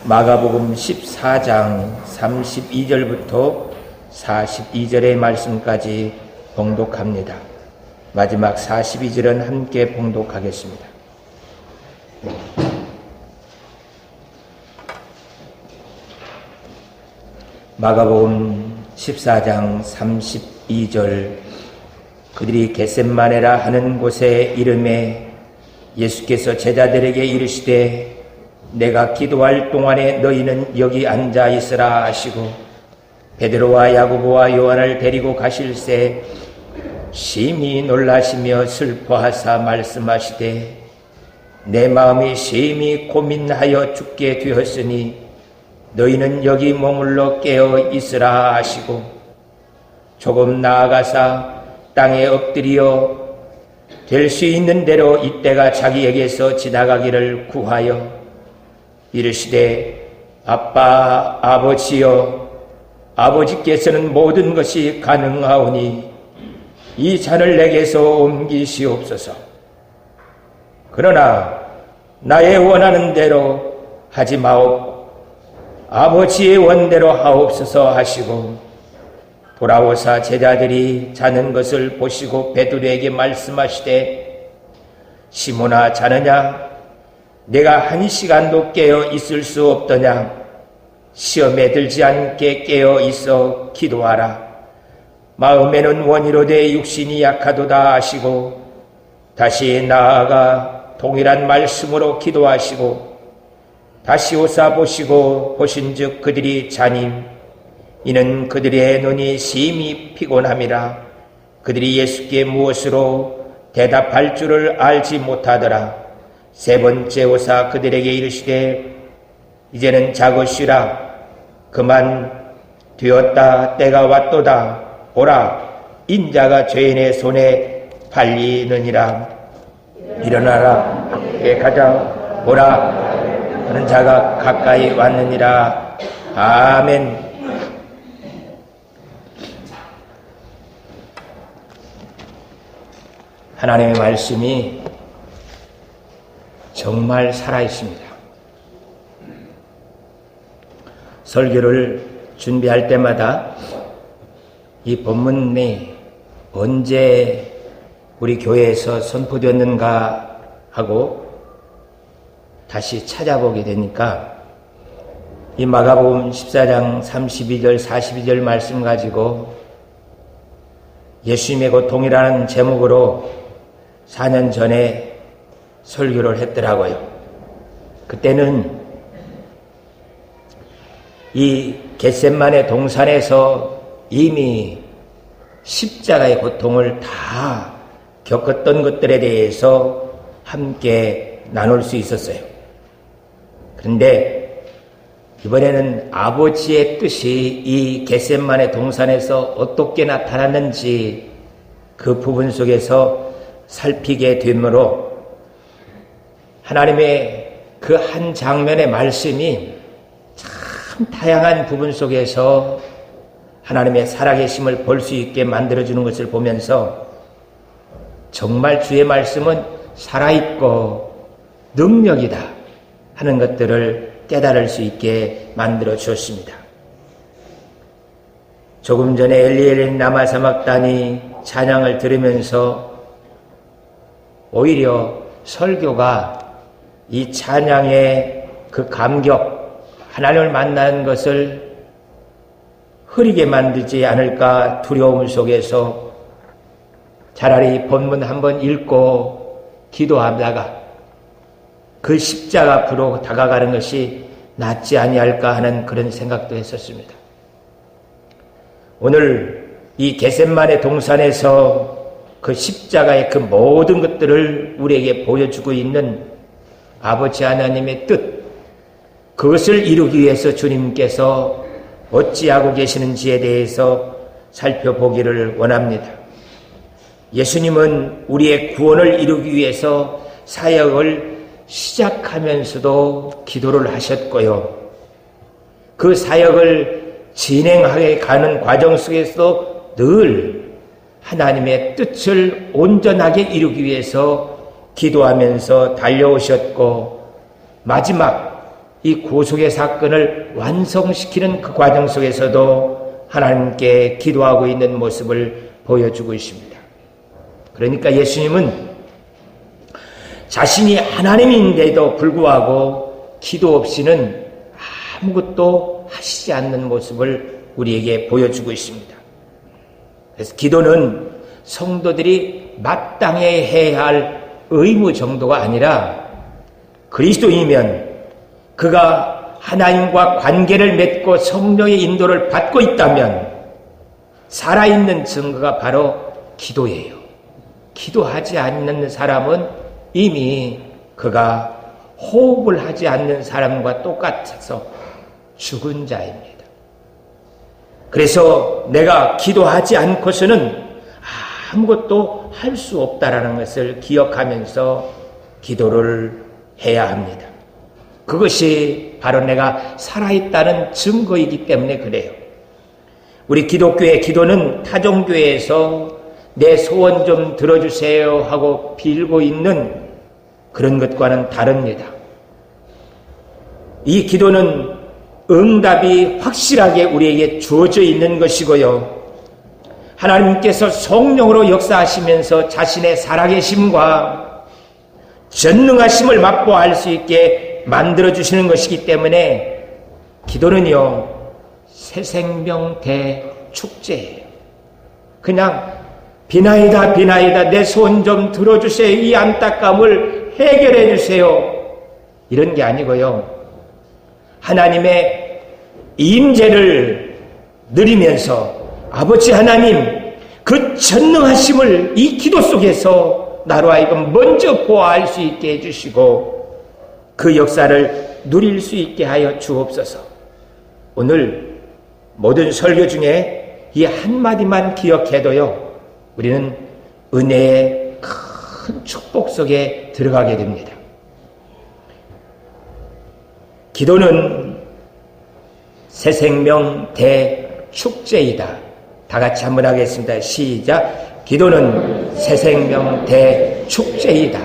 마가복음 14장 32절부터 42절의 말씀까지 봉독합니다. 마지막 42절은 함께 봉독하겠습니다. 마가복음 14장 32절. 그들이 겟셋마네라 하는 곳에 이름에 예수께서 제자들에게 이르시되 내가 기도할 동안에 너희는 여기 앉아 있으라 하시고 베드로와 야고보와 요한을 데리고 가실새 심히 놀라시며 슬퍼하사 말씀하시되 내 마음이 심히 고민하여 죽게 되었으니 너희는 여기 머물러 깨어 있으라 하시고 조금 나아가사 땅에 엎드려 될 수 있는 대로 이때가 자기에게서 지나가기를 구하여 이르시되 아빠 아버지여 아버지께서는 모든 것이 가능하오니 이 잔을 내게서 옮기시옵소서. 그러나 나의 원하는 대로 하지 마옵고 아버지의 원대로 하옵소서 하시고 돌아오사 제자들이 자는 것을 보시고 베드로에게 말씀하시되 시몬아 자느냐? 내가 한 시간도 깨어 있을 수 없더냐? 시험에 들지 않게 깨어 있어 기도하라. 마음에는 원이로되 육신이 약하도다 하시고 다시 나아가 동일한 말씀으로 기도하시고 다시 오사 보시고 보신즉 그들이 자니 이는 그들의 눈이 심히 피곤함이라. 그들이 예수께 무엇으로 대답할 줄을 알지 못하더라. 세 번째 오사 그들에게 이르시되 이제는 자고 쉬라. 그만 되었다. 때가 왔도다. 보라 인자가 죄인의 손에 팔리느니라. 일어나라. 함께 가자. 보라 하는 자가 가까이 왔느니라. 아멘. 하나님의 말씀이 정말 살아있습니다. 설교를 준비할 때마다 이 본문이 언제 우리 교회에서 선포되었는가 하고 다시 찾아보게 되니까 이 마가복음 14장 32절 42절 말씀 가지고 예수님의 고통이라는 제목으로 4년 전에 설교를 했더라고요. 그때는 이 겟셋마네 동산에서 이미 십자가의 고통을 다 겪었던 것들에 대해서 함께 나눌 수 있었어요. 그런데 이번에는 아버지의 뜻이 이 겟셋마네 동산에서 어떻게 나타났는지 그 부분 속에서 살피게 되므로 하나님의 그 한 장면의 말씀이 참 다양한 부분 속에서 하나님의 살아계심을 볼 수 있게 만들어주는 것을 보면서 정말 주의 말씀은 살아있고 능력이다 하는 것들을 깨달을 수 있게 만들어 주었습니다. 조금 전에 엘리엘리 라마 사막단이 찬양을 들으면서 오히려 설교가 이 찬양의 그 감격, 하나님을 만나는 것을 흐리게 만들지 않을까 두려움 속에서 차라리 본문 한번 읽고 기도하다가 그 십자가 앞으로 다가가는 것이 낫지 아니할까 하는 그런 생각도 했었습니다. 오늘 이 겟셋마네 동산에서 그 십자가의 그 모든 것들을 우리에게 보여주고 있는 아버지 하나님의 뜻, 그것을 이루기 위해서 주님께서 어찌하고 계시는지에 대해서 살펴보기를 원합니다. 예수님은 우리의 구원을 이루기 위해서 사역을 시작하면서도 기도를 하셨고요. 그 사역을 진행하게 가는 과정 속에서도 늘 하나님의 뜻을 온전하게 이루기 위해서 기도하면서 달려오셨고 마지막 이 구속의 사건을 완성시키는 그 과정 속에서도 하나님께 기도하고 있는 모습을 보여주고 있습니다. 그러니까 예수님은 자신이 하나님인데도 불구하고 기도 없이는 아무것도 하시지 않는 모습을 우리에게 보여주고 있습니다. 그래서 기도는 성도들이 마땅히 해야 할 의무 정도가 아니라 그리스도인이면 그가 하나님과 관계를 맺고 성령의 인도를 받고 있다면 살아있는 증거가 바로 기도예요. 기도하지 않는 사람은 이미 그가 호흡을 하지 않는 사람과 똑같아서 죽은 자입니다. 그래서 내가 기도하지 않고서는 아무것도 할 수 없다라는 것을 기억하면서 기도를 해야 합니다. 그것이 바로 내가 살아있다는 증거이기 때문에 그래요. 우리 기독교의 기도는 타종교회에서 내 소원 좀 들어주세요 하고 빌고 있는 그런 것과는 다릅니다. 이 기도는 응답이 확실하게 우리에게 주어져 있는 것이고요. 하나님께서 성령으로 역사하시면서 자신의 살아계심과 전능하심을 맛보아 알 수 있게 만들어주시는 것이기 때문에 기도는요, 새 생명 대축제예요. 그냥 비나이다 비나이다 내 소원 좀 들어주세요. 이 안타까움을 해결해 주세요. 이런 게 아니고요. 하나님의 임재를 누리면서 아버지 하나님 그 전능하심을 이 기도 속에서 나로 하여금 먼저 보아할 수 있게 해주시고 그 역사를 누릴 수 있게 하여 주옵소서. 오늘 모든 설교 중에 이 한마디만 기억해도요, 우리는 은혜의 큰 축복 속에 들어가게 됩니다. 기도는 새 생명 대축제이다. 다 같이 한번 하겠습니다. 시작. 기도는 새 생명 대축제이다.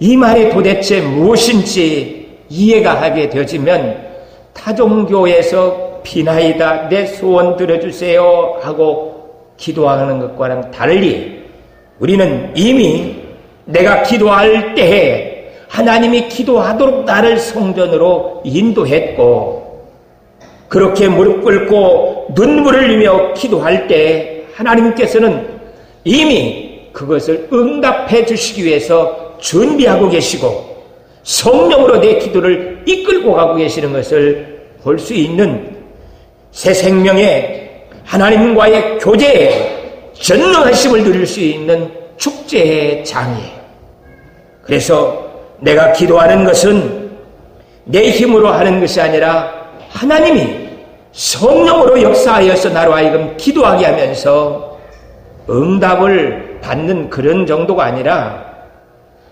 이 말이 도대체 무엇인지 이해가 하게 되어지면 타종교에서 비나이다 내 소원 들어주세요 하고 기도하는 것과는 달리 우리는 이미 내가 기도할 때에 하나님이 기도하도록 나를 성전으로 인도했고 그렇게 무릎 꿇고 눈물을 흘리며 기도할 때 하나님께서는 이미 그것을 응답해 주시기 위해서 준비하고 계시고 성령으로 내 기도를 이끌고 가고 계시는 것을 볼 수 있는 새 생명의 하나님과의 교제에 전능하심을 누릴 수 있는 축제의 장이에요. 그래서 내가 기도하는 것은 내 힘으로 하는 것이 아니라 하나님이 성령으로 역사하여서 나로 하여금 기도하게 하면서 응답을 받는 그런 정도가 아니라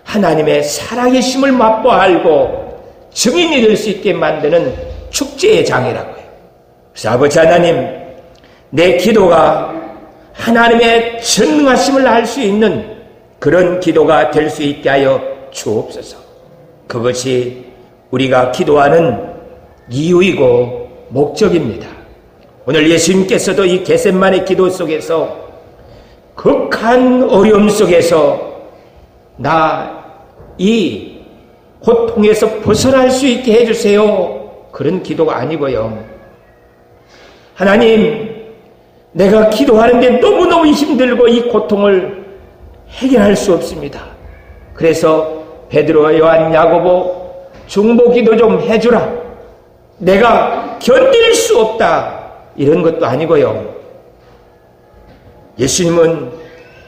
하나님의 살아계심을 맛보아 알고 증인이 될 수 있게 만드는 축제의 장이라고 해요. 그래서 아버지 하나님, 내 기도가 하나님의 전능하심을 알 수 있는 그런 기도가 될 수 있게 하여 주옵소서. 그것이 우리가 기도하는 이유이고 목적입니다. 오늘 예수님께서도 이 겟세마네 기도 속에서 극한 어려움 속에서 나 이 고통에서 벗어날 수 있게 해주세요. 그런 기도가 아니고요. 하나님, 내가 기도하는데 너무너무 힘들고 이 고통을 해결할 수 없습니다. 그래서 베드로와 요한, 야고보 중보기도 좀 해주라. 내가 견딜 수 없다. 이런 것도 아니고요. 예수님은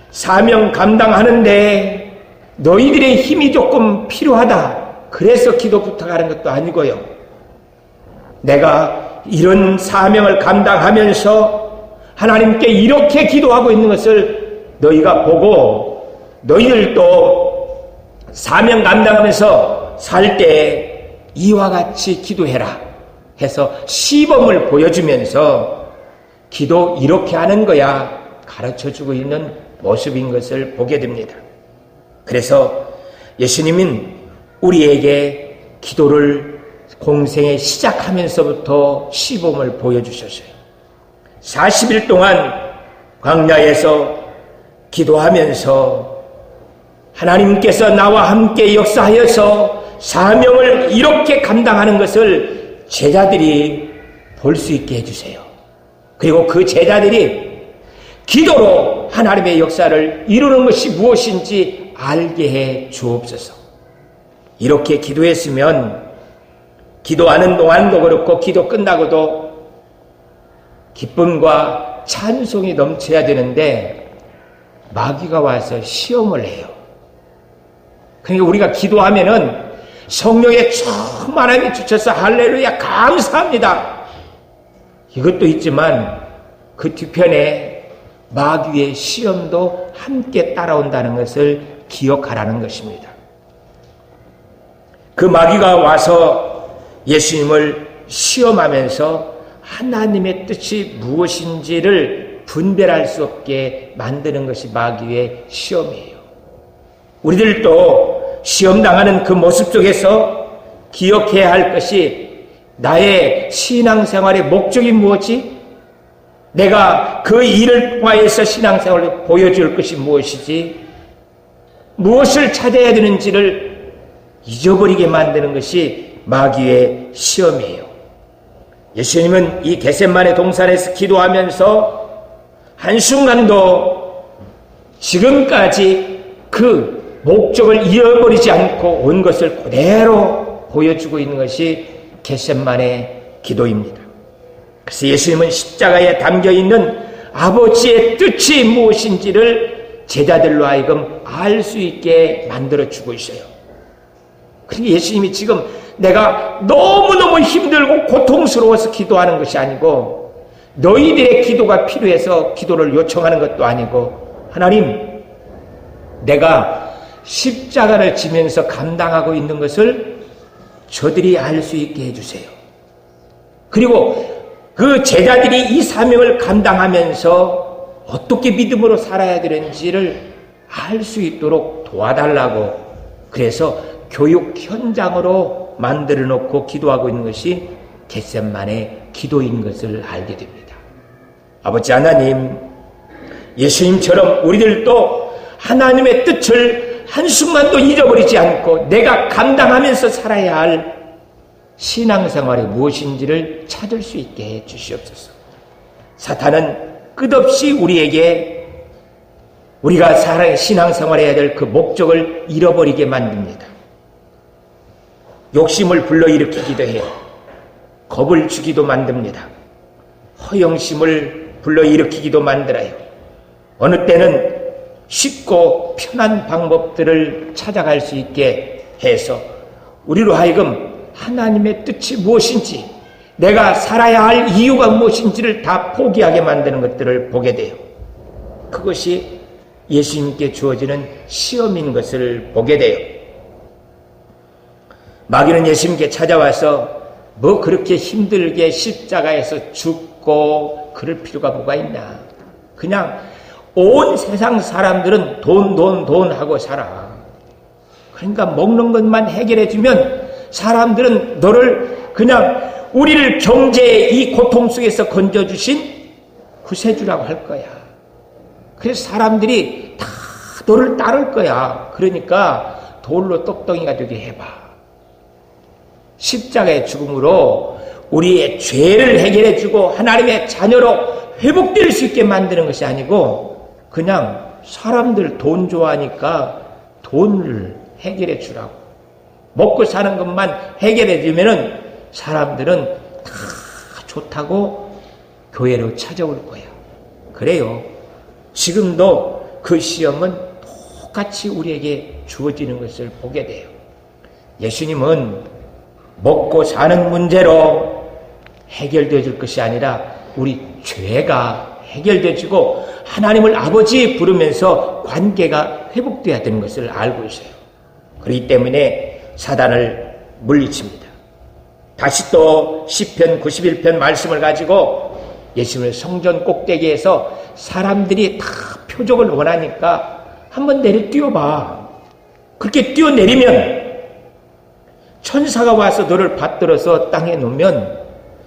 사명 감당하는데 너희들의 힘이 조금 필요하다. 그래서 기도 부탁하는 것도 아니고요. 내가 이런 사명을 감당하면서 하나님께 이렇게 기도하고 있는 것을 너희가 보고 너희들도 사명 감당하면서 살 때 이와 같이 기도해라 해서 시범을 보여주면서 기도 이렇게 하는 거야 가르쳐주고 있는 모습인 것을 보게 됩니다. 그래서 예수님은 우리에게 기도를 공생에 시작하면서부터 시범을 보여주셨어요. 40일 동안 광야에서 기도하면서 하나님께서 나와 함께 역사하여서 사명을 이렇게 감당하는 것을 제자들이 볼 수 있게 해주세요. 그리고 그 제자들이 기도로 하나님의 역사를 이루는 것이 무엇인지 알게 해 주옵소서. 이렇게 기도했으면 기도하는 동안도 그렇고 기도 끝나고도 기쁨과 찬송이 넘쳐야 되는데 마귀가 와서 시험을 해요. 그러니까 우리가 기도하면은 성령의 충만함이 주셔서 할렐루야 감사합니다. 이것도 있지만 그 뒤편에 마귀의 시험도 함께 따라온다는 것을 기억하라는 것입니다. 그 마귀가 와서 예수님을 시험하면서 하나님의 뜻이 무엇인지를 분별할 수 없게 만드는 것이 마귀의 시험이에요. 우리들도 시험당하는 그 모습 속에서 기억해야 할 것이 나의 신앙생활의 목적이 무엇이? 내가 그 일을 통하여서 신앙생활을 보여줄 것이 무엇이지? 무엇을 찾아야 되는지를 잊어버리게 만드는 것이 마귀의 시험이에요. 예수님은 이 겟세마네 동산에서 기도하면서 한순간도 지금까지 그 목적을 잃어버리지 않고 온 것을 그대로 보여주고 있는 것이 겟세마네 기도입니다. 그래서 예수님은 십자가에 담겨있는 아버지의 뜻이 무엇인지를 제자들로 하여금 알 수 있게 만들어주고 있어요. 그러니까 예수님이 지금 내가 너무너무 힘들고 고통스러워서 기도하는 것이 아니고 너희들의 기도가 필요해서 기도를 요청하는 것도 아니고 하나님 내가 십자가를 지면서 감당하고 있는 것을 저들이 알 수 있게 해주세요. 그리고 그 제자들이 이 사명을 감당하면서 어떻게 믿음으로 살아야 되는지를 알 수 있도록 도와달라고 그래서 교육 현장으로 만들어 놓고 기도하고 있는 것이 겟세마네 기도인 것을 알게 됩니다. 아버지 하나님, 예수님처럼 우리들도 하나님의 뜻을 한순간도 잊어버리지 않고 내가 감당하면서 살아야 할 신앙생활이 무엇인지를 찾을 수 있게 해 주시옵소서. 사탄은 끝없이 우리에게 우리가 신앙생활해야 될 그 목적을 잃어버리게 만듭니다. 욕심을 불러일으키기도 해요. 겁을 주기도 만듭니다. 허영심을 불러일으키기도 만들어요. 어느 때는 쉽고 편한 방법들을 찾아갈 수 있게 해서 우리로 하여금 하나님의 뜻이 무엇인지 내가 살아야 할 이유가 무엇인지를 다 포기하게 만드는 것들을 보게 돼요. 그것이 예수님께 주어지는 시험인 것을 보게 돼요. 마귀는 예수님께 찾아와서 뭐 그렇게 힘들게 십자가에서 죽고 그럴 필요가 뭐가 있나. 그냥 온 세상 사람들은 돈 하고 살아. 그러니까 먹는 것만 해결해주면 사람들은 너를 그냥 우리를 경제의 이 고통 속에서 건져주신 구세주라고 할 거야. 그래서 사람들이 다 너를 따를 거야. 그러니까 돌로 똑덩이가 되게 해봐. 십자가의 죽음으로 우리의 죄를 해결해주고 하나님의 자녀로 회복될 수 있게 만드는 것이 아니고 그냥 사람들 돈 좋아하니까 돈을 해결해 주라고. 먹고 사는 것만 해결해 주면은 사람들은 다 좋다고 교회로 찾아올 거야. 그래요. 지금도 그 시험은 똑같이 우리에게 주어지는 것을 보게 돼요. 예수님은 먹고 사는 문제로 해결되어질 것이 아니라 우리 죄가 해결되어지고 하나님을 아버지 부르면서 관계가 회복되어야 되는 것을 알고 있어요. 그렇기 때문에 사단을 물리칩니다. 다시 또 시편 91편 말씀을 가지고 예수님을 성전 꼭대기에서 사람들이 다 표적을 원하니까 한번 내려 뛰어봐. 그렇게 뛰어내리면 천사가 와서 너를 받들어서 땅에 놓으면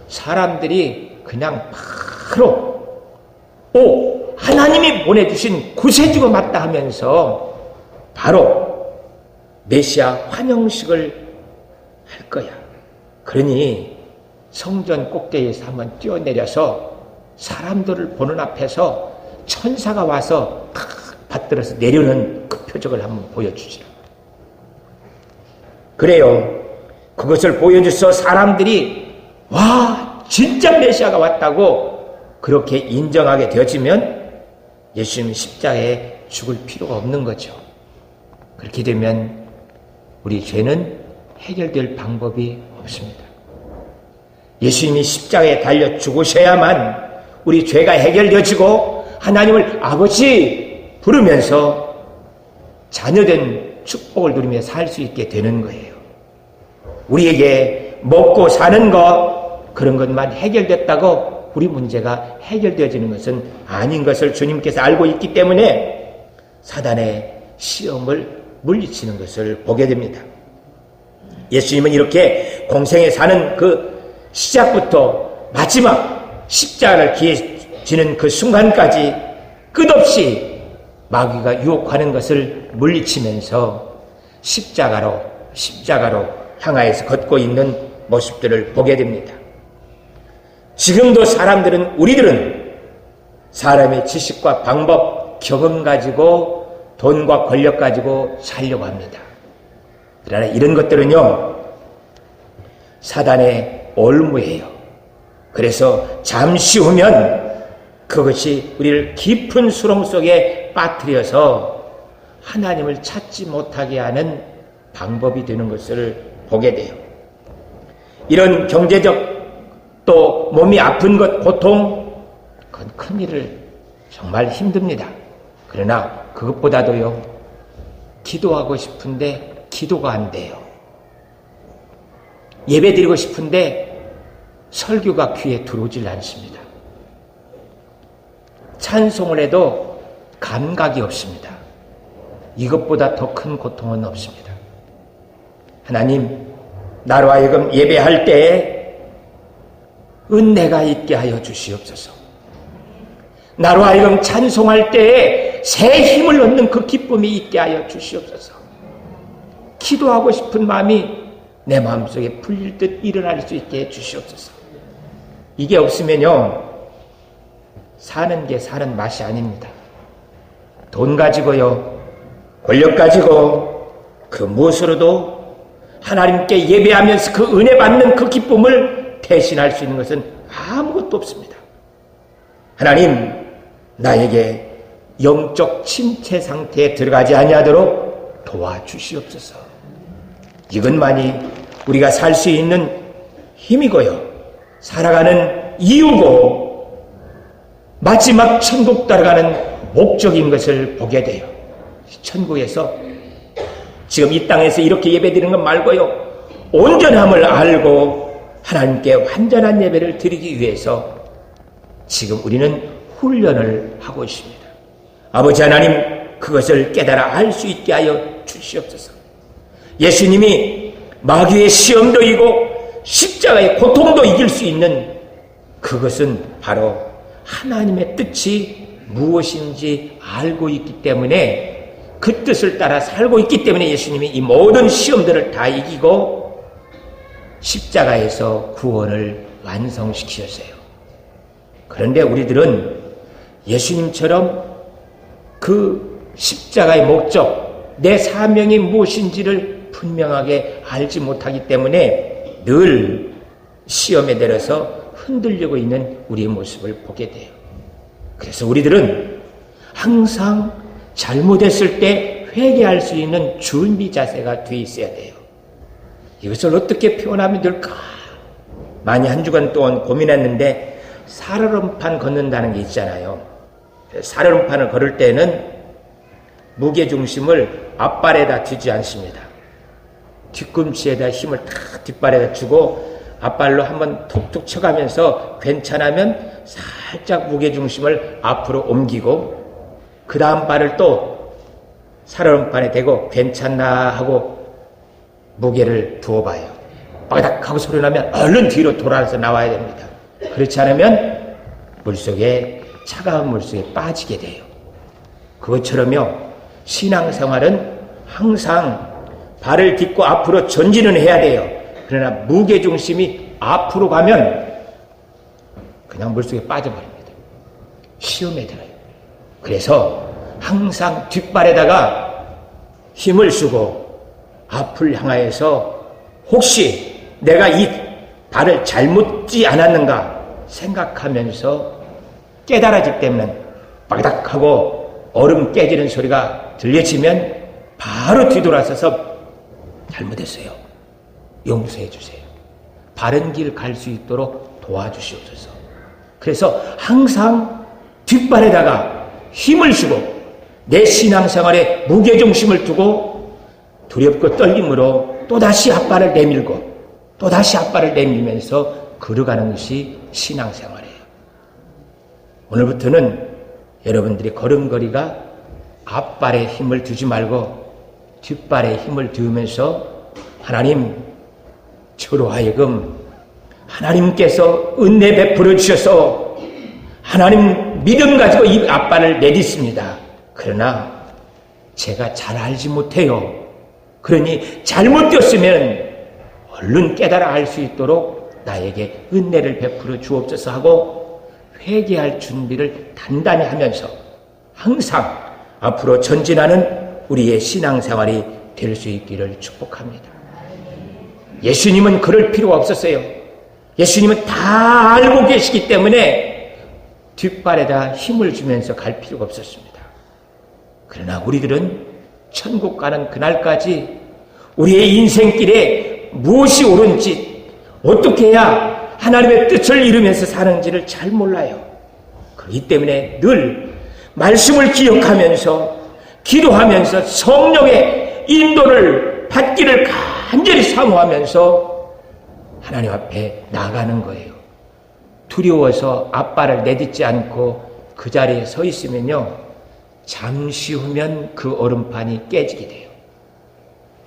사람들이 그냥 바로 하나님이 보내주신 구세주가 맞다 하면서 바로 메시아 환영식을 할 거야. 그러니 성전 꼭대기에서 한번 뛰어내려서 사람들을 보는 앞에서 천사가 와서 탁 받들어서 내려오는 그 표적을 한번 보여주지. 그래요. 그것을 보여줘서 사람들이 와 진짜 메시아가 왔다고 그렇게 인정하게 되어지면 예수님은 십자가에 죽을 필요가 없는 거죠. 그렇게 되면 우리 죄는 해결될 방법이 없습니다. 예수님이 십자가에 달려 죽으셔야만 우리 죄가 해결되어지고 하나님을 아버지 부르면서 자녀된 축복을 누리며 살 수 있게 되는 거예요. 우리에게 먹고 사는 것 그런 것만 해결됐다고 우리 문제가 해결되어지는 것은 아닌 것을 주님께서 알고 있기 때문에 사단의 시험을 물리치는 것을 보게 됩니다. 예수님은 이렇게 공생에 사는 그 시작부터 마지막 십자가를 기에 지는 그 순간까지 끝없이 마귀가 유혹하는 것을 물리치면서 십자가로 향하여서 걷고 있는 모습들을 보게 됩니다. 지금도 우리들은 사람의 지식과 방법, 경험 가지고 돈과 권력 가지고 살려고 합니다. 그러나 이런 것들은요, 사단의 올무예요. 그래서 잠시 후면 그것이 우리를 깊은 수렁 속에 빠뜨려서 하나님을 찾지 못하게 하는 방법이 되는 것을 보게 돼요. 이런 경제적 또 몸이 아픈 것, 고통, 그건 큰일을 정말 힘듭니다. 그러나 그것보다도요, 기도하고 싶은데 기도가 안 돼요. 예배 드리고 싶은데 설교가 귀에 들어오질 않습니다. 찬송을 해도 감각이 없습니다. 이것보다 더 큰 고통은 없습니다. 하나님, 나로 하여금 예배할 때에 은혜가 있게 하여 주시옵소서. 나로 하여금 찬송할 때에 새 힘을 얻는 그 기쁨이 있게 하여 주시옵소서. 기도하고 싶은 마음이 내 마음속에 풀릴 듯 일어날 수 있게 해 주시옵소서. 이게 없으면요, 사는 게 사는 맛이 아닙니다. 돈 가지고요, 권력 가지고 그 무엇으로도 하나님께 예배하면서 그 은혜 받는 그 기쁨을 대신할 수 있는 것은 아무것도 없습니다. 하나님, 나에게 영적 침체 상태에 들어가지 아니하도록 도와주시옵소서. 이것만이 우리가 살 수 있는 힘이고요, 살아가는 이유고 마지막 천국 따라가는 목적인 것을 보게 돼요. 천국에서 지금 이 땅에서 이렇게 예배드리는 것 말고요, 온전함을 알고 하나님께 완전한 예배를 드리기 위해서 지금 우리는 훈련을 하고 있습니다. 아버지 하나님, 그것을 깨달아 알 수 있게 하여 주시옵소서. 예수님이 마귀의 시험도 이기고 십자가의 고통도 이길 수 있는 그것은 바로 하나님의 뜻이 무엇인지 알고 있기 때문에, 그 뜻을 따라 살고 있기 때문에 예수님이 이 모든 시험들을 다 이기고 십자가에서 구원을 완성시키셨어요. 그런데 우리들은 예수님처럼 그 십자가의 목적, 내 사명이 무엇인지를 분명하게 알지 못하기 때문에 늘 시험에 들어서 흔들리고 있는 우리의 모습을 보게 돼요. 그래서 우리들은 항상 잘못했을 때 회개할 수 있는 준비 자세가 돼 있어야 돼요. 이것을 어떻게 표현하면 될까? 많이 한 주간 동안 고민했는데, 살얼음판 걷는다는 게 있잖아요. 살얼음판을 걸을 때는 무게중심을 앞발에다 두지 않습니다. 뒤꿈치에다 힘을 탁 뒷발에다 주고 앞발로 한번 툭툭 쳐가면서 괜찮으면 살짝 무게중심을 앞으로 옮기고 그 다음 발을 또 살얼음판에 대고 괜찮나 하고 무게를 두어봐요. 빠닥 하고 소리 나면 얼른 뒤로 돌아서 나와야 됩니다. 그렇지 않으면 물속에, 차가운 물속에 빠지게 돼요. 그것처럼요, 신앙생활은 항상 발을 딛고 앞으로 전진은 해야 돼요. 그러나 무게중심이 앞으로 가면 그냥 물속에 빠져버립니다. 시험에 들어요. 그래서 항상 뒷발에다가 힘을 쓰고 앞을 향하여서 혹시 내가 이 발을 잘못 쥐지 않았는가 생각하면서 깨달아질 때면 빠닥하고 얼음 깨지는 소리가 들려지면 바로 뒤돌아서서 잘못했어요. 용서해 주세요. 바른 길 갈 수 있도록 도와주시옵소서. 그래서 항상 뒷발에다가 힘을 주고 내 신앙생활에 무게중심을 두고 두렵고 떨림으로 또다시 앞발을 내밀고 또다시 앞발을 내밀면서 걸어가는 것이 신앙생활이에요. 오늘부터는 여러분들이 걸음걸이가 앞발에 힘을 두지 말고 뒷발에 힘을 두면서 하나님, 저로 하여금 하나님께서 은혜 베풀어 주셔서 하나님 믿음 가지고 이 앞발을 내딛습니다. 그러나 제가 잘 알지 못해요. 그러니 잘못 뛰었으면 얼른 깨달아 알 수 있도록 나에게 은혜를 베풀어 주옵소서 하고 회개할 준비를 단단히 하면서 항상 앞으로 전진하는 우리의 신앙생활이 될 수 있기를 축복합니다. 예수님은 그럴 필요가 없었어요. 예수님은 다 알고 계시기 때문에 뒷발에다 힘을 주면서 갈 필요가 없었습니다. 그러나 우리들은 천국 가는 그날까지 우리의 인생길에 무엇이 옳은지, 어떻게 해야 하나님의 뜻을 이루면서 사는지를 잘 몰라요. 그렇기 때문에 늘 말씀을 기억하면서 기도하면서 성령의 인도를 받기를 간절히 사모하면서 하나님 앞에 나가는 거예요. 두려워서 앞발을 내딛지 않고 그 자리에 서 있으면요, 잠시 후면 그 얼음판이 깨지게 돼요.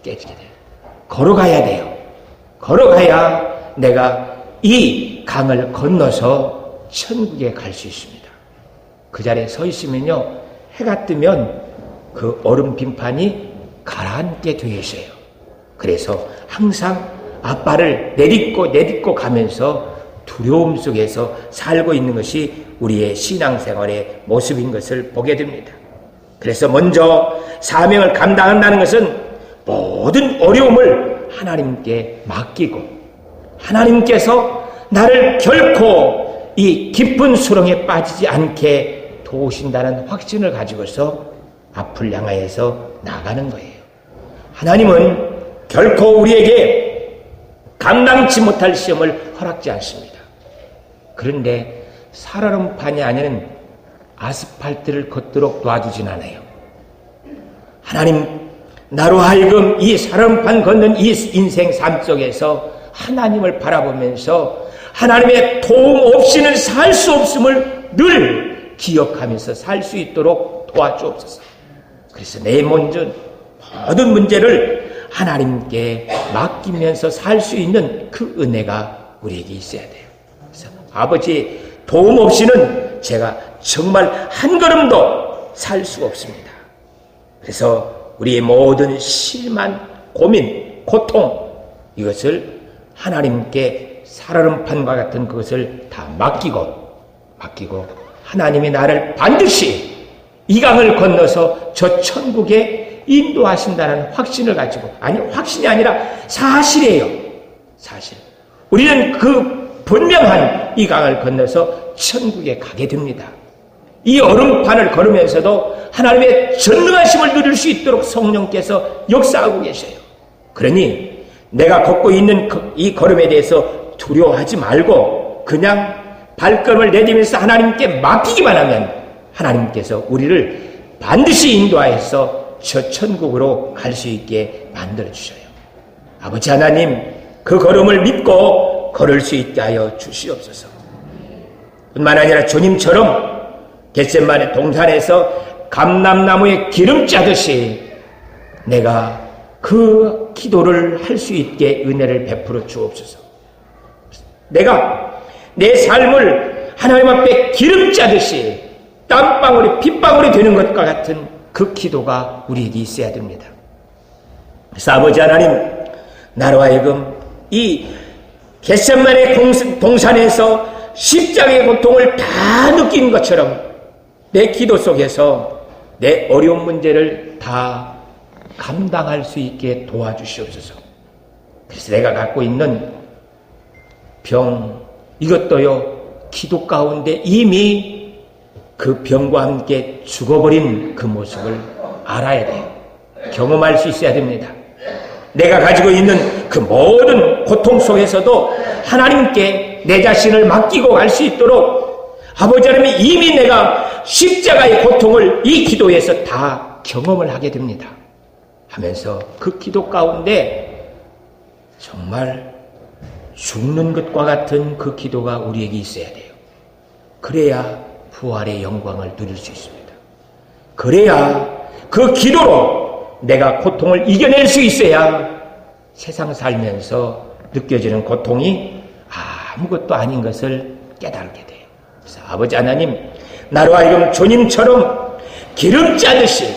깨지게 돼요. 걸어가야 돼요. 걸어가야 내가 이 강을 건너서 천국에 갈 수 있습니다. 그 자리에 서 있으면요, 해가 뜨면 그 얼음 빙판이 가라앉게 되어 있어요. 그래서 항상 앞발을 내딛고 가면서 두려움 속에서 살고 있는 것이 우리의 신앙생활의 모습인 것을 보게 됩니다. 그래서 먼저 사명을 감당한다는 것은 모든 어려움을 하나님께 맡기고 하나님께서 나를 결코 이 깊은 수렁에 빠지지 않게 도우신다는 확신을 가지고서 앞을 향하여서 나가는 거예요. 하나님은 결코 우리에게 감당치 못할 시험을 허락지 않습니다. 그런데 살얼음판이 아닌 아스팔트를 걷도록 놔두진 않아요. 하나님, 나로 하여금 이 살얼음판 걷는 이 인생 삶 속에서 하나님을 바라보면서 하나님의 도움 없이는 살 수 없음을 늘 기억하면서 살 수 있도록 도와주옵소서. 그래서 내 모든 문제를 하나님께 맡기면서 살 수 있는 그 은혜가 우리에게 있어야 돼요. 그래서 아버지 도움 없이는 제가 정말 한 걸음도 살 수가 없습니다. 그래서 우리의 모든 실만, 고민, 고통, 이것을 하나님께 살얼음판과 같은 그것을 다 맡기고 하나님이 나를 반드시 이 강을 건너서 저 천국에 인도하신다는 확신을 가지고, 아니 확신이 아니라 사실이에요. 사실. 우리는 그 분명한 이 강을 건너서 천국에 가게 됩니다. 이 얼음판을 걸으면서도 하나님의 전능하심을 누릴 수 있도록 성령께서 역사하고 계셔요. 그러니 내가 걷고 있는 이 걸음에 대해서 두려워하지 말고 그냥 발걸음을 내디면서 하나님께 맡기기만 하면 하나님께서 우리를 반드시 인도하여서 저 천국으로 갈 수 있게 만들어주셔요. 아버지 하나님, 그 걸음을 믿고 걸을 수 있게 하여 주시옵소서. 뿐만 아니라 주님처럼 겟세마네 동산에서 감람나무에 기름 짜듯이 내가 그 기도를 할 수 있게 은혜를 베풀어 주옵소서. 내가 내 삶을 하나님 앞에 기름 짜듯이 땀방울이 핏방울이 되는 것과 같은 그 기도가 우리에게 있어야 됩니다. 그래서 아버지 하나님, 나로 하여금 이 겟세마네 동산에서 십자가의 고통을 다 느낀 것처럼 내 기도 속에서 내 어려운 문제를 다 감당할 수 있게 도와주시옵소서. 그래서 내가 갖고 있는 병, 이것도요, 기도 가운데 이미 그 병과 함께 죽어버린 그 모습을 알아야 돼요. 경험할 수 있어야 됩니다. 내가 가지고 있는 그 모든 고통 속에서도 하나님께 내 자신을 맡기고 갈 수 있도록 아버지 하나님이 이미 내가 십자가의 고통을 이 기도에서 다 경험을 하게 됩니다. 하면서 그 기도 가운데 정말 죽는 것과 같은 그 기도가 우리에게 있어야 돼요. 그래야 부활의 영광을 누릴 수 있습니다. 그래야 그 기도로 내가 고통을 이겨낼 수 있어야 세상 살면서 느껴지는 고통이 아무것도 아닌 것을 깨달게 돼요. 그래서 아버지 하나님, 나로 하여금 주님처럼 기름 짜듯이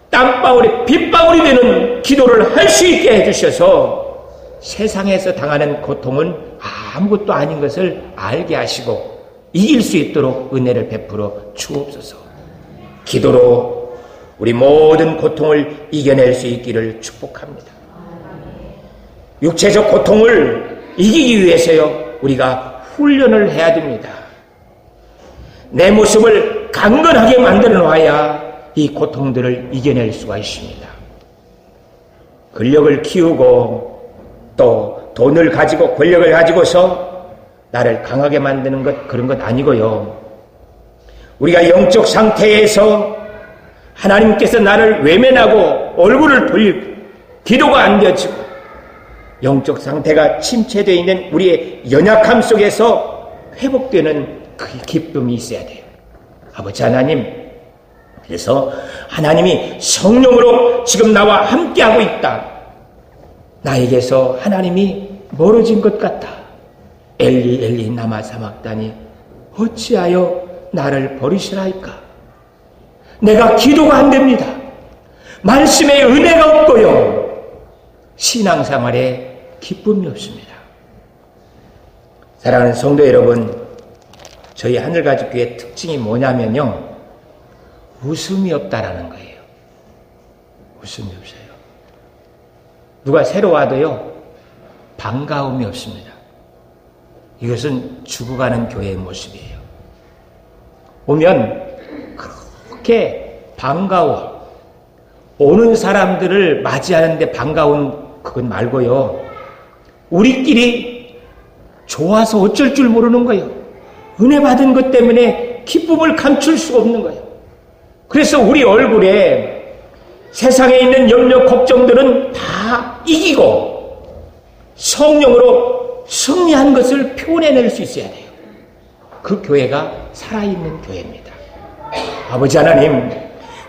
땀방울이 빗방울이 되는 기도를 할 수 있게 해주셔서 세상에서 당하는 고통은 아무것도 아닌 것을 알게 하시고 이길 수 있도록 은혜를 베풀어 주옵소서. 기도로 우리 모든 고통을 이겨낼 수 있기를 축복합니다. 육체적 고통을 이기기 위해서요, 우리가 훈련을 해야 됩니다. 내 모습을 강건하게 만들어 놔야 이 고통들을 이겨낼 수가 있습니다. 근력을 키우고 또 돈을 가지고 권력을 가지고서 나를 강하게 만드는 것, 그런 것 아니고요. 우리가 영적 상태에서 하나님께서 나를 외면하고 얼굴을 돌리고 기도가 안 되어지고 영적 상태가 침체되어 있는 우리의 연약함 속에서 회복되는 그 기쁨이 있어야 돼요. 아버지 하나님, 그래서 하나님이 성령으로 지금 나와 함께하고 있다. 나에게서 하나님이 멀어진 것 같다. 엘리 엘리 라마 사박다니 어찌하여 나를 버리시라이까. 내가 기도가 안 됩니다. 말씀에 은혜가 없고요, 신앙생활에 기쁨이 없습니다. 사랑하는 성도 여러분, 저희 하늘가족교회의 특징이 뭐냐면요, 웃음이 없다라는 거예요. 웃음이 없어요. 누가 새로 와도요, 반가움이 없습니다. 이것은 죽어가는 교회의 모습이에요. 오면 그렇게 반가워, 오는 사람들을 맞이하는데 반가운 그건 말고요, 우리끼리 좋아서 어쩔 줄 모르는 거예요. 은혜 받은 것 때문에 기쁨을 감출 수가 없는 거예요. 그래서 우리 얼굴에 세상에 있는 염려, 걱정들은 다 이기고 성령으로 승리한 것을 표현해낼 수 있어야 돼요. 그 교회가 살아있는 교회입니다. 아버지 하나님,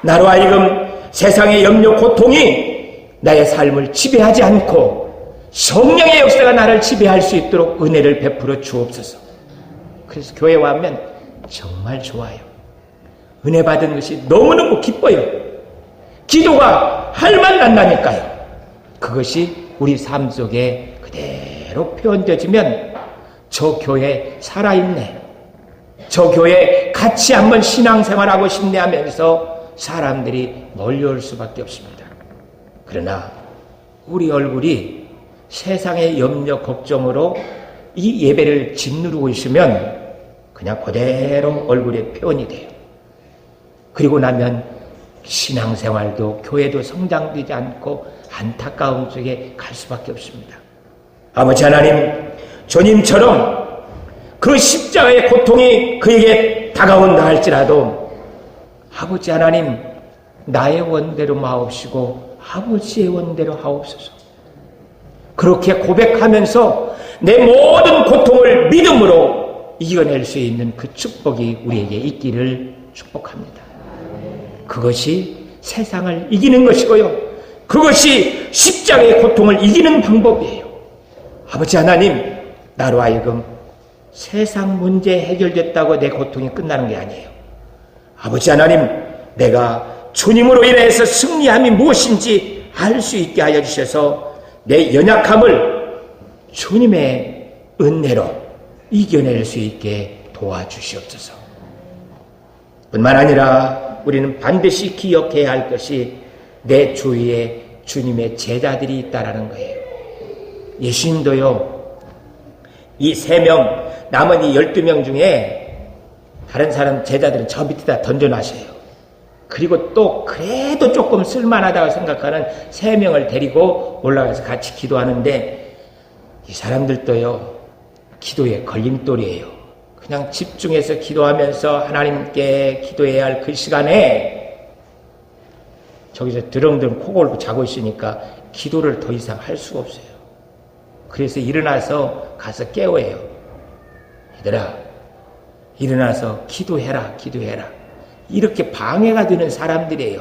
나로 하여금 세상의 염려, 고통이 나의 삶을 지배하지 않고 성령의 역사가 나를 지배할 수 있도록 은혜를 베풀어 주옵소서. 그래서 교회 와면 정말 좋아요. 은혜 받은 것이 너무너무 기뻐요. 기도가 할만 난다니까요. 그것이 우리 삶 속에 그대로 표현되어지면 저 교회 살아있네, 저 교회 같이 한번 신앙생활하고 싶네 하면서 사람들이 몰려올 수밖에 없습니다. 그러나 우리 얼굴이 세상의 염려, 걱정으로 이 예배를 짓누르고 있으면 그냥 그대로 얼굴에 표현이 돼요. 그리고 나면 신앙생활도 교회도 성장되지 않고 안타까움 속에 갈 수밖에 없습니다. 아버지 하나님, 주님처럼 그 십자가의 고통이 그에게 다가온다 할지라도 아버지 하나님, 나의 원대로 마옵시고 아버지의 원대로 하옵소서. 그렇게 고백하면서 내 모든 고통을 믿음으로 이겨낼 수 있는 그 축복이 우리에게 있기를 축복합니다. 그것이 세상을 이기는 것이고요, 그것이 십자가의 고통을 이기는 방법이에요. 아버지 하나님, 나로 하여금 세상 문제 해결됐다고 내 고통이 끝나는 게 아니에요. 아버지 하나님, 내가 주님으로 인해서 승리함이 무엇인지 알 수 있게 하여 주셔서 내 연약함을 주님의 은혜로 이겨낼 수 있게 도와주시옵소서. 뿐만 아니라 우리는 반드시 기억해야 할 것이 내 주위에 주님의 제자들이 있다라는 거예요. 예수님도요, 이 3명, 남은 이 12명 중에 다른 사람 제자들은 저 밑에다 던져놔셔요. 그리고 또 그래도 조금 쓸만하다고 생각하는 3명을 데리고 올라가서 같이 기도하는데, 이 사람들도요, 기도의 걸림돌이에요. 그냥 집중해서 기도하면서 하나님께 기도해야 할 그 시간에 저기서 드렁드렁 코 골고 자고 있으니까 기도를 더 이상 할 수가 없어요. 그래서 일어나서 가서 깨워요. 얘들아, 일어나서 기도해라, 기도해라. 이렇게 방해가 되는 사람들이에요.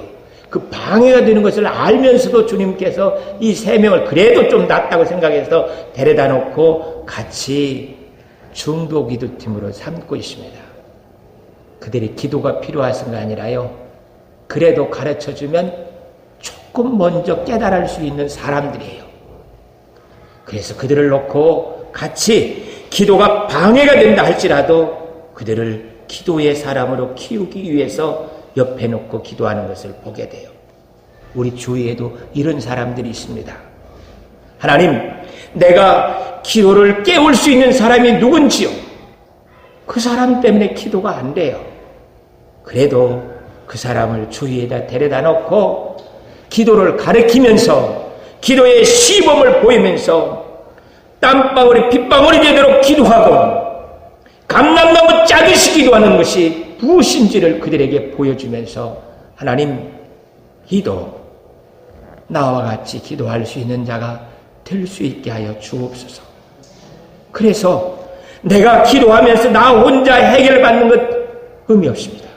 그 방해가 되는 것을 알면서도 주님께서 이 3명을 그래도 좀 낫다고 생각해서 데려다 놓고 같이 중보 기도팀으로 삼고 있습니다. 그들이 기도가 필요하신 게 아니라요, 그래도 가르쳐주면 조금 먼저 깨달을 수 있는 사람들이에요. 그래서 그들을 놓고 같이 기도가 방해가 된다 할지라도 그들을 기도의 사람으로 키우기 위해서 옆에 놓고 기도하는 것을 보게 돼요. 우리 주위에도 이런 사람들이 있습니다. 하나님, 내가 기도를 깨울 수 있는 사람이 누군지요? 그 사람 때문에 기도가 안 돼요. 그래도 그 사람을 주위에다 데려다 놓고 기도를 가르치면서 기도의 시범을 보이면서 땀방울이 빗방울이 되도록 기도하고 감람나무 짜듯이 기도하는 것이 무엇인지를 그들에게 보여주면서 하나님, 이도 나와 같이 기도할 수 있는 자가 될 수 있게 하여 주옵소서. 그래서 내가 기도하면서 나 혼자 해결받는 것 의미 없습니다.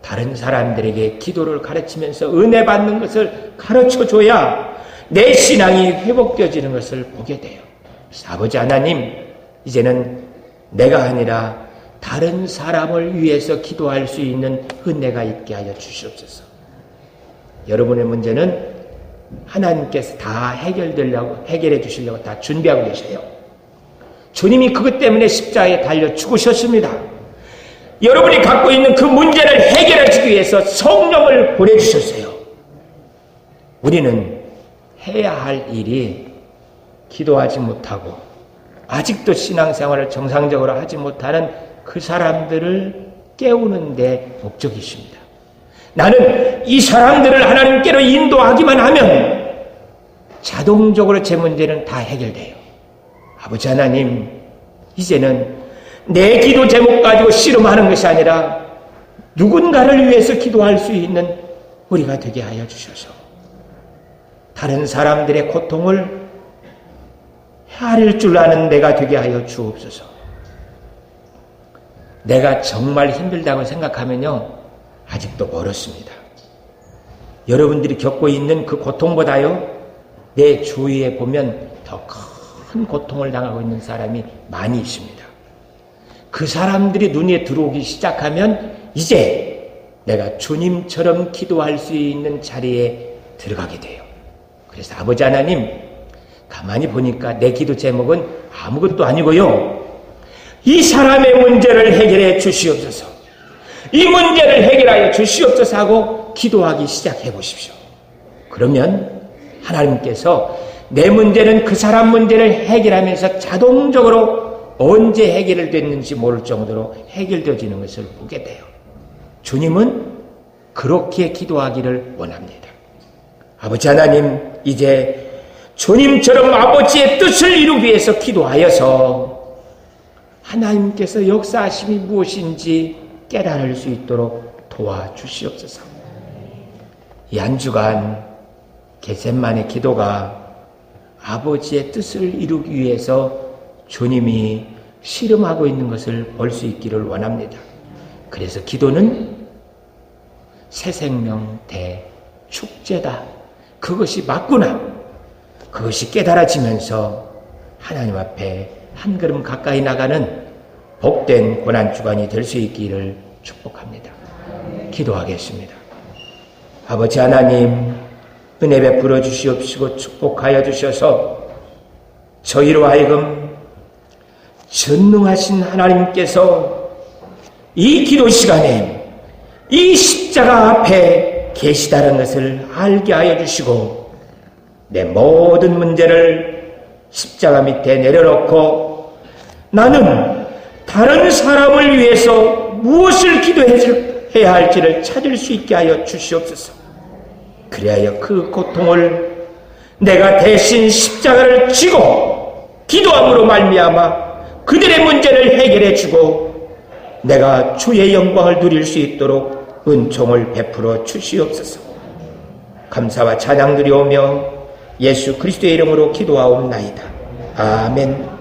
다른 사람들에게 기도를 가르치면서 은혜 받는 것을 가르쳐줘야 내 신앙이 회복되어지는 것을 보게 돼요. 아버지 하나님, 이제는 내가 아니라 다른 사람을 위해서 기도할 수 있는 은혜가 있게 하여 주시옵소서. 여러분의 문제는 하나님께서 다 해결해 주시려고 다 준비하고 계셔요. 주님이 그것 때문에 십자가에 달려 죽으셨습니다. 여러분이 갖고 있는 그 문제를 해결해 주기 위해서 성령을 보내주셨어요. 우리는 해야 할 일이 기도하지 못하고 아직도 신앙생활을 정상적으로 하지 못하는 그 사람들을 깨우는 데 목적이 있습니다. 나는 이 사람들을 하나님께로 인도하기만 하면 자동적으로 제 문제는 다 해결돼요. 아버지 하나님, 이제는 내 기도 제목 가지고 씨름하는 것이 아니라 누군가를 위해서 기도할 수 있는 우리가 되게 하여 주셔서 다른 사람들의 고통을 헤아릴 줄 아는 내가 되게 하여 주옵소서. 내가 정말 힘들다고 생각하면요, 아직도 멀었습니다. 여러분들이 겪고 있는 그 고통보다요, 내 주위에 보면 더 큰 고통을 당하고 있는 사람이 많이 있습니다. 그 사람들이 눈에 들어오기 시작하면 이제 내가 주님처럼 기도할 수 있는 자리에 들어가게 돼요. 그래서 아버지 하나님, 가만히 보니까 내 기도 제목은 아무것도 아니고요, 이 사람의 문제를 해결해 주시옵소서, 이 문제를 해결하여 주시옵소서 하고 기도하기 시작해 보십시오. 그러면 하나님께서 내 문제는 그 사람 문제를 해결하면서 자동적으로 언제 해결됐는지 모를 정도로 해결되어지는 것을 보게 돼요. 주님은 그렇게 기도하기를 원합니다. 아버지 하나님, 이제 주님처럼 아버지의 뜻을 이루기 위해서 기도하여서 하나님께서 역사하심이 무엇인지 깨달을 수 있도록 도와주시옵소서. 이 한 주간 겟세마네 기도가 아버지의 뜻을 이루기 위해서 주님이 씨름하고 있는 것을 볼 수 있기를 원합니다. 그래서 기도는 새 생명 대축제다 그것이 맞구나. 그것이 깨달아지면서 하나님 앞에 한 걸음 가까이 나가는 복된 고난주간이 될 수 있기를 축복합니다. 기도하겠습니다. 아버지 하나님, 은혜 베풀어 주시옵시고 축복하여 주셔서 저희로 하여금 전능하신 하나님께서 이 기도 시간에 이 십자가 앞에 계시다는 것을 알게 하여 주시고 내 모든 문제를 십자가 밑에 내려놓고 나는 다른 사람을 위해서 무엇을 기도해야 할지를 찾을 수 있게 하여 주시옵소서. 그리하여 그 고통을 내가 대신 십자가를 지고 기도함으로 말미암아 그들의 문제를 해결해 주고 내가 주의 영광을 누릴 수 있도록 은총을 베풀어 주시옵소서. 감사와 찬양 드리오며 예수 그리스도의 이름으로 기도하옵나이다. 아멘.